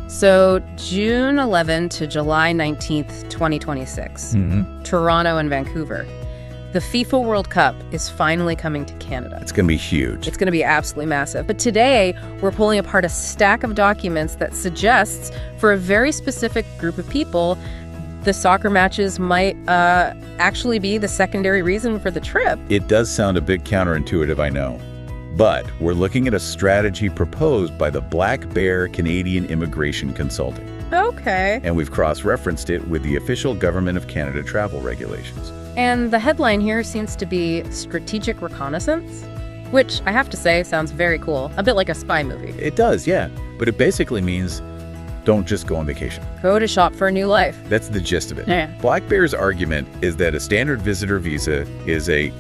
So June 11 to July 19th, 2026, Toronto and Vancouver. The FIFA World Cup is finally coming to Canada. It's going to be huge. It's going to be absolutely massive. But today, we're pulling apart a stack of documents that suggests, for a very specific group of people, the soccer matches might actually be the secondary reason for the trip. It does sound a bit counterintuitive, I know. But we're looking at a strategy proposed by the Black Bear Canadian Immigration Consulting. Okay. And we've cross-referenced it with the official Government of Canada travel regulations. And the headline here seems to be Strategic Reconnaissance, which I have to say sounds very cool. A bit like a spy movie. It does, yeah. But it basically means don't just go on vacation. Go to shop for a new life. That's the gist of it. Yeah. Black Bear's argument is that a standard visitor visa is a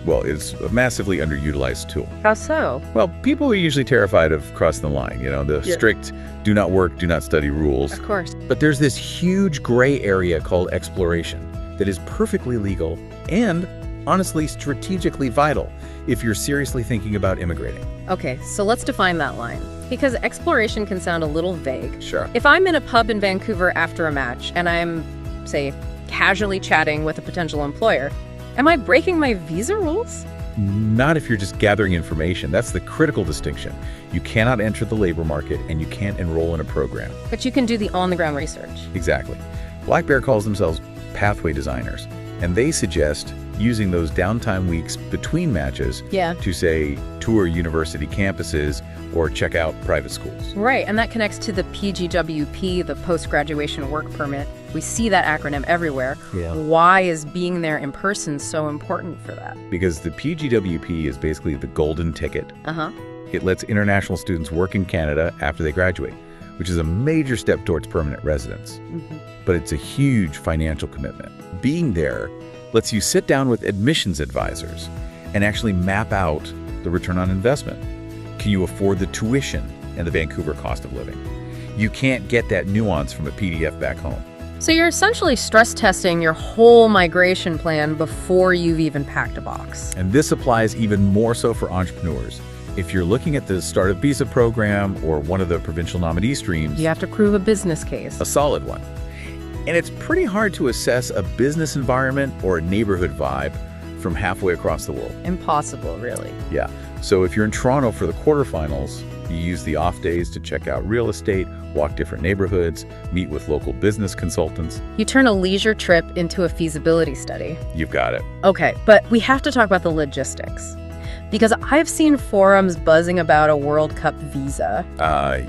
massively underutilized tool. How so? Well, people are usually terrified of crossing the line, the strict do not work, do not study rules. Of course. But there's this huge gray area called exploration that is perfectly legal and, honestly, strategically vital if you're seriously thinking about immigrating. Okay, so let's define that line. Because exploration can sound a little vague. Sure. If I'm in a pub in Vancouver after a match and I'm, say, casually chatting with a potential employer, am I breaking my visa rules? Not if you're just gathering information. That's the critical distinction. You cannot enter the labor market and you can't enroll in a program. But you can do the on-the-ground research. Exactly. Black Bear calls themselves pathway designers, and they suggest using those downtime weeks between matches to, say, tour university campuses or check out private schools. Right, and that connects to the PGWP, the Post-Graduation Work Permit. We see that acronym everywhere. Yeah. Why is being there in person so important for that? Because the PGWP is basically the golden ticket. It lets international students work in Canada after they graduate, which is a major step towards permanent residence. But it's a huge financial commitment. Being there lets you sit down with admissions advisors and actually map out the return on investment. Can you afford the tuition and the Vancouver cost of living? You can't get that nuance from a PDF back home. So you're essentially stress testing your whole migration plan before you've even packed a box. And this applies even more so for entrepreneurs. If you're looking at the Start a Visa program or one of the provincial nominee streams, you have to prove a business case. A solid one. And it's pretty hard to assess a business environment or a neighborhood vibe from halfway across the world. Impossible, really. Yeah. So if you're in Toronto for the quarterfinals, you use the off days to check out real estate, walk different neighborhoods, meet with local business consultants. You turn a leisure trip into a feasibility study. You've got it. Okay, but we have to talk about the logistics. Because I've seen forums buzzing about a World Cup visa.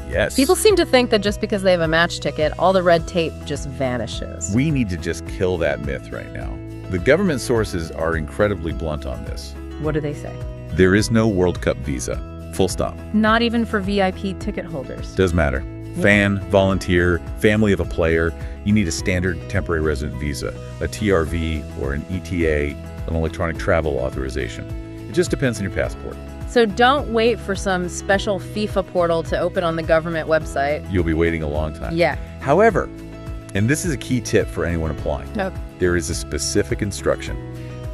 Yes. People seem to think that just because they have a match ticket, all the red tape just vanishes. We need to just kill that myth right now. The government sources are incredibly blunt on this. What do they say? There is no World Cup visa. Full stop. Not even for VIP ticket holders. Does matter. Fan, volunteer, family of a player, you need a standard temporary resident visa, a TRV or an ETA, an electronic travel authorization. It just depends on your passport. So don't wait for some special FIFA portal to open on the government website. You'll be waiting a long time. Yeah. However, and this is a key tip for anyone applying, Okay. There is a specific instruction.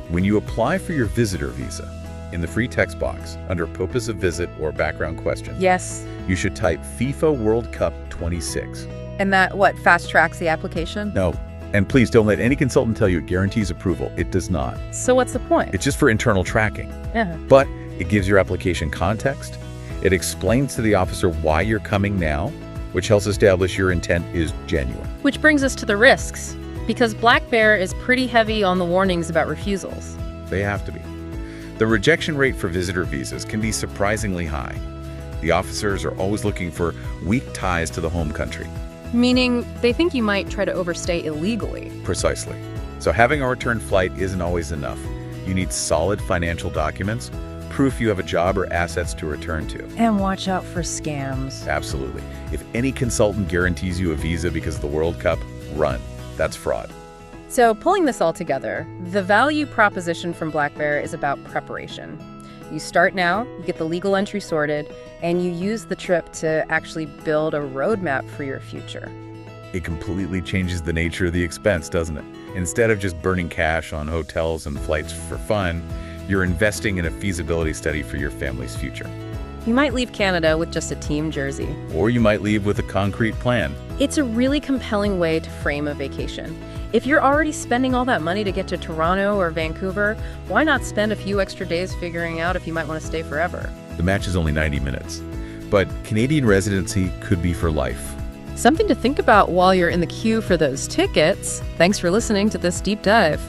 When you apply for your visitor visa, in the free text box, under purpose of visit or background question, Yes. you should type FIFA World Cup 26. And that, fast tracks the application? No. And please don't let any consultant tell you it guarantees approval. It does not. So what's the point? It's just for internal tracking. Yeah. But it gives your application context. It explains to the officer why you're coming now, which helps establish your intent is genuine. Which brings us to the risks. Because Black Bear is pretty heavy on the warnings about refusals. They have to be. The rejection rate for visitor visas can be surprisingly high. The officers are always looking for weak ties to the home country. Meaning they think you might try to overstay illegally. Precisely. So having a return flight isn't always enough. You need solid financial documents, proof you have a job or assets to return to. And watch out for scams. Absolutely. If any consultant guarantees you a visa because of the World Cup, run. That's fraud. So pulling this all together, the value proposition from Black Bear is about preparation. You start now, you get the legal entry sorted, and you use the trip to actually build a roadmap for your future. It completely changes the nature of the expense, doesn't it? Instead of just burning cash on hotels and flights for fun, you're investing in a feasibility study for your family's future. You might leave Canada with just a team jersey. Or you might leave with a concrete plan. It's a really compelling way to frame a vacation. If you're already spending all that money to get to Toronto or Vancouver, why not spend a few extra days figuring out if you might want to stay forever? The match is only 90 minutes. But Canadian residency could be for life. Something to think about while you're in the queue for those tickets. Thanks for listening to this deep dive.